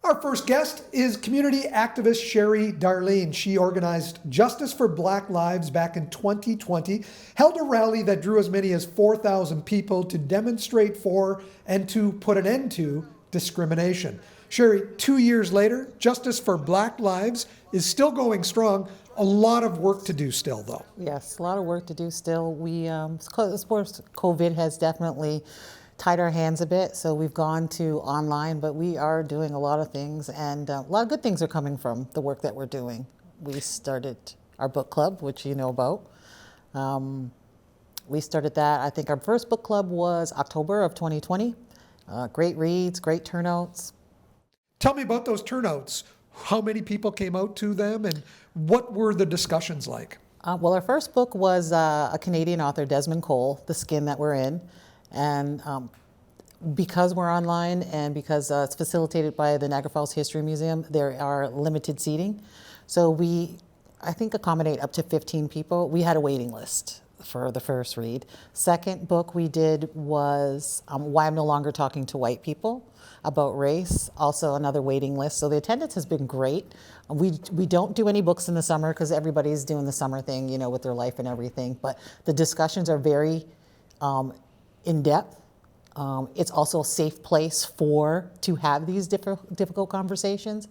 Our first guest is community activist Sherri Darlene. She organized Justice for Black Lives back in 2020, held a rally that drew as many as 4,000 people to demonstrate for and to put an end to discrimination. Sherri, 2 years later, Justice for Black Lives is still going strong. A lot of work to do still, though. Yes, a lot of work to do still. Of course, COVID has definitely tied our hands a bit, so we've gone to online, but we are doing a lot of things, and a lot of good things are coming from the work that we're doing. We started our book club, which you know about. We started that, I think our first book club was October of 2020. Great reads, great turnouts. Tell me about those turnouts. How many people came out to them, and what were the discussions like? Well, our first book was a Canadian author, Desmond Cole, The Skin That We're In. And because we're online and because it's facilitated by the Niagara Falls History Museum, there are limited seating. So we, I think, accommodate up to 15 people. We had a waiting list for the first read. Second book we did was Why I'm No Longer Talking to White People, about race, also another waiting list. So the attendance has been great. We don't do any books in the summer because everybody's doing the summer thing, you know, with their life and everything. But the discussions are very in depth. It's also a safe place to have these difficult conversations.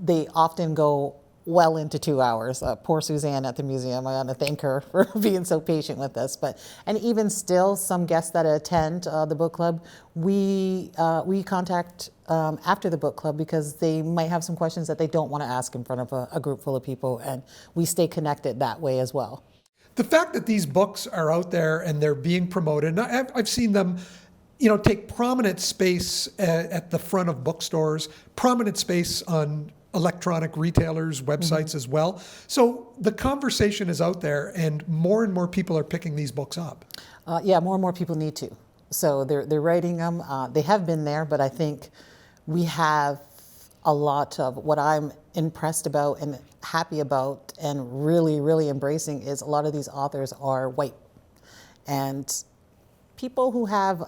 They often go well into 2 hours. Poor Suzanne at the museum, I want to thank her for being so patient with us. And even still, some guests that attend the book club, we contact after the book club because they might have some questions that they don't want to ask in front of a group full of people, and we stay connected that way as well. The fact that these books are out there and they're being promoted, and I've seen them, you know, take prominent space at the front of bookstores, prominent space on electronic retailers' websites as well. So the conversation is out there, and more people are picking these books up. Yeah, more and more people need to. So they're writing them. They have been there, but I think we have a lot of what I'm impressed about and happy about and really, really embracing is a lot of these authors are white. And people who have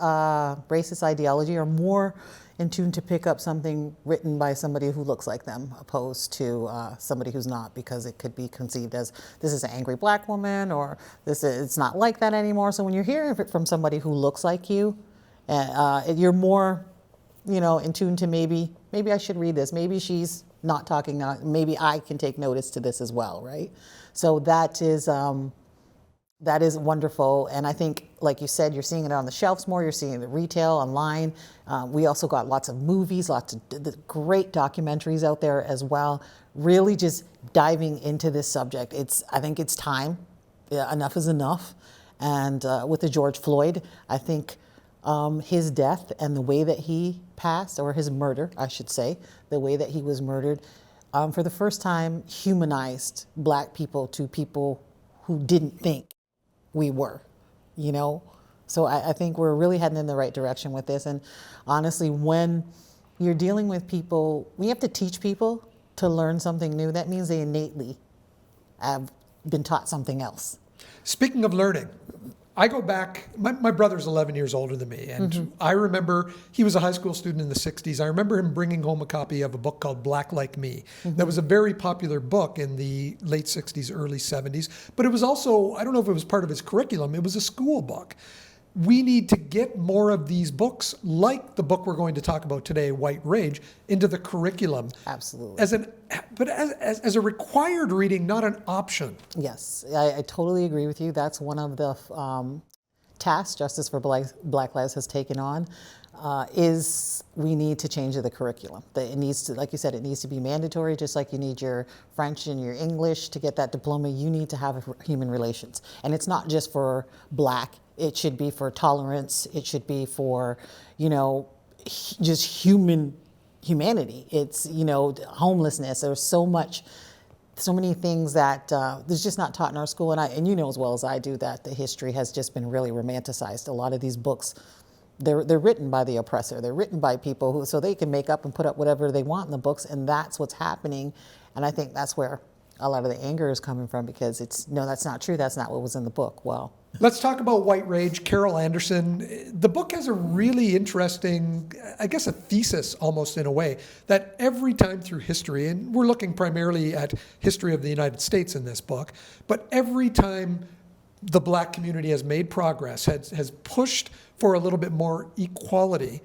racist ideology are more in tune to pick up something written by somebody who looks like them opposed to somebody who's not, because it could be conceived as this is an angry black woman or it's not like that anymore. So when you're hearing it from somebody who looks like you, you're more, you know, in tune to maybe I should read this. Maybe she's not talking, maybe I can take notice to this as well, right? So that is wonderful. And I think, like you said, you're seeing it on the shelves more, you're seeing it at retail, online. We also got lots of movies, lots of great documentaries out there as well, really just diving into this subject. I think it's time. Yeah, enough is enough. And with the George Floyd, I think his death and the way that he passed, or his murder, I should say, the way that he was murdered, for the first time humanized black people to people who didn't think we were, you know? So I think we're really heading in the right direction with this. And honestly, when you're dealing with people, we have to teach people to learn something new. That means they innately have been taught something else. Speaking of learning, I go back, my brother's 11 years older than me, and I remember he was a high school student in the 60s. I remember him bringing home a copy of a book called Black Like Me. That was a very popular book in the late 60s, early 70s, but it was also, I don't know if it was part of his curriculum, it was a school book. We need to get more of these books, like the book we're going to talk about today, White Rage, into the curriculum. Absolutely. As a required reading, not an option. Yes, I totally agree with you. That's one of the tasks Justice for Black Lives has taken on, is we need to change the curriculum. It needs to, like you said, it needs to be mandatory, just like you need your French and your English to get that diploma. You need to have human relations. And it's not just for Black. It should be for tolerance. It should be for, you know, just humanity. It's, you know, homelessness. There's so many things that there's just not taught in our school. And you know as well as I do that the history has just been really romanticized. A lot of these books, they're written by the oppressor. They're written by people who, so they can make up and put up whatever they want in the books, and that's what's happening. And I think that's where a lot of the anger is coming from, because it's, no, that's not true. That's not what was in the book. Well, Let's talk about white rage. Carol Anderson. The book has a really interesting, I guess, a thesis almost in a way, that every time through history, and we're looking primarily at history of the United States in this book, but every time the black community has made progress, has pushed for a little bit more equality,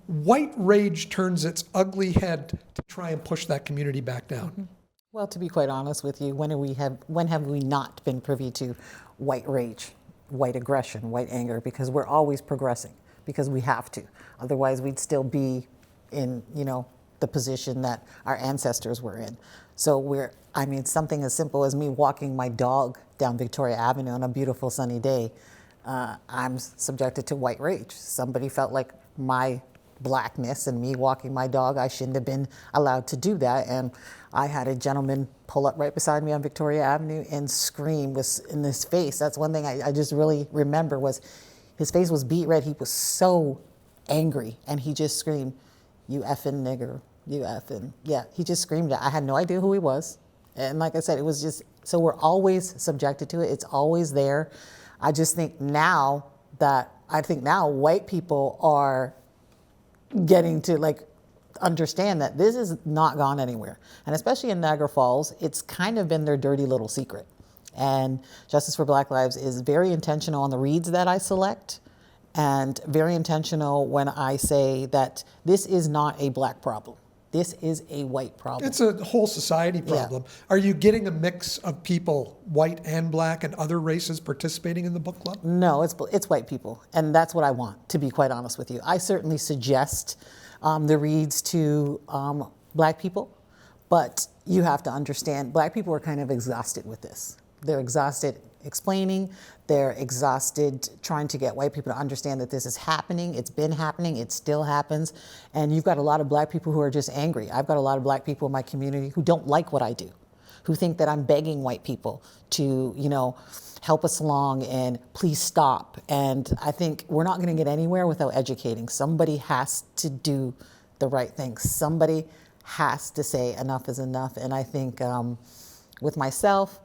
white rage turns its ugly head to try and push that community back down. Well, to be quite honest with you, when have we not been privy to white rage, white aggression, white anger? Because we're always progressing, because we have to. Otherwise, we'd still be in, the position that our ancestors were in. So something as simple as me walking my dog down Victoria Avenue on a beautiful sunny day, I'm subjected to white rage. Somebody felt like my blackness and me walking my dog, I shouldn't have been allowed to do that. And I had a gentleman pull up right beside me on Victoria Avenue and scream was in his face. That's one thing I just really remember, was his face was beet red. He was so angry, and he just screamed, "You effing nigger, you effing." Yeah, he just screamed it. I had no idea who he was. And like I said, it was just, so we're always subjected to it. It's always there. I just think now white people are getting to understand that this is not gone anywhere. And especially in Niagara Falls, it's kind of been their dirty little secret. And Justice for Black Lives is very intentional on the reads that I select, and very intentional when I say that this is not a black problem. This is a white problem. It's a whole society problem. Yeah. Are you getting a mix of people, white and black and other races, participating in the book club? No, it's white people. And that's what I want, to be quite honest with you. I certainly suggest the reads to black people, but you have to understand, black people are kind of exhausted with this. They're exhausted explaining, they're exhausted trying to get white people to understand that this is happening. It's been happening, it still happens. And you've got a lot of black people who are just angry. I've got a lot of black people in my community who don't like what I do, who think that I'm begging white people to, help us along and please stop. And I think we're not gonna get anywhere without educating. Somebody has to do the right thing. Somebody has to say enough is enough. And I think with myself,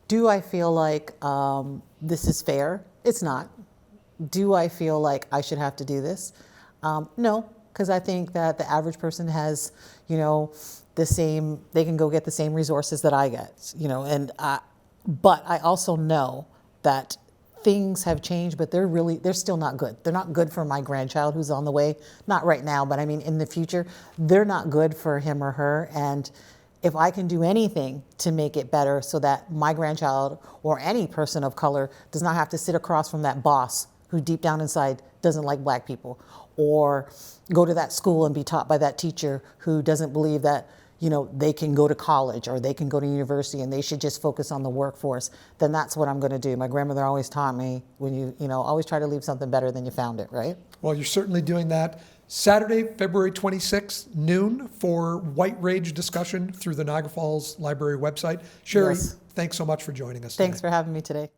do I feel like this is fair? It's not. Do I feel like I should have to do this? No, because I think that the average person has, the same, they can go get the same resources that I get, but I also know that things have changed, but they're still not good. They're not good for my grandchild who's on the way, not right now, but I mean, in the future, they're not good for him or her. And if I can do anything to make it better so that my grandchild or any person of color does not have to sit across from that boss who deep down inside doesn't like black people, or go to that school and be taught by that teacher who doesn't believe that, they can go to college or they can go to university and they should just focus on the workforce, then that's what I'm going to do. My grandmother always taught me, when you always try to leave something better than you found it, right? Well, you're certainly doing that. Saturday, February 26th, noon, for White Rage discussion through the Niagara Falls Library website. Sherri, Yes. Thanks so much for joining us Thanks today. for having me today.